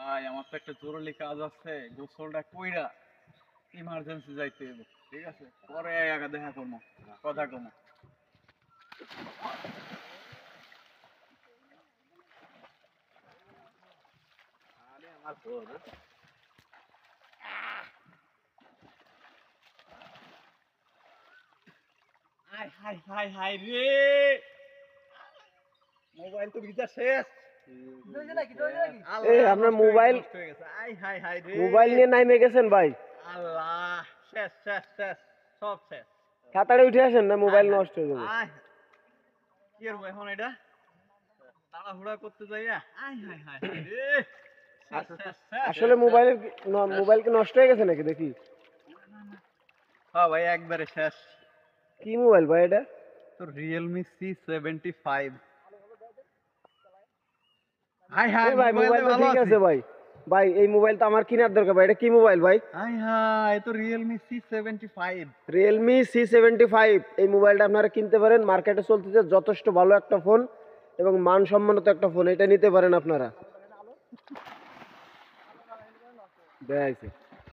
ভাই আমার তো একটা জরুরি কাজ আছে, গোসলটা কইরা ইমার্জেন্সি যাইতে হবে, ঠিক আছে? পরে আগে দেখা করবো, কথা কমো। আরে আমার phone high high high high রে, মোবাইল তো রিচার্জ শেষ। এই আপনার মোবাইল নষ্ট হয়ে গেছে। আই হাই হাই রে, মোবাইল নিয়ে নাইমে গেছেন ভাই, আল্লাহ, শেষ শেষ শেষ, সব শেষ। তাড়াতাড়ি উঠে আসেন না মোবাইল আয় হায়, নষ্ট হয়ে যাবে। আয়। কি করবো এখন এটা, তাড়াহুড়া করতে যাইয়া আই হাই হাই হাই রে, শেষ শেষ শেষ। আসলে মোবাইল কি নষ্ট হয়ে গেছে নাকি দেখি? হ্যাঁ ভাই একবারে শেষ। কি মোবাইল ভাই এটা? তো রিয়েলমি C75। হাই হাই এই ভাই মোবাইল তো ঠিক আছে ভাই, ভাই এই মোবাইল তো আমার কেনার দরকার ভাই। এটা কি মোবাইল ভাই? হাই হাই, তো রিয়েলমি C75। রিয়েলমি C75, এই মোবাইলটা আপনারা কিনতে পারেন, মার্কেটে চলতেছে যথেষ্ট ভালো একটা ফোন এবং মানসম্মত একটা ফোন, এটা নিতে পারেন আপনারা। দেখাইছে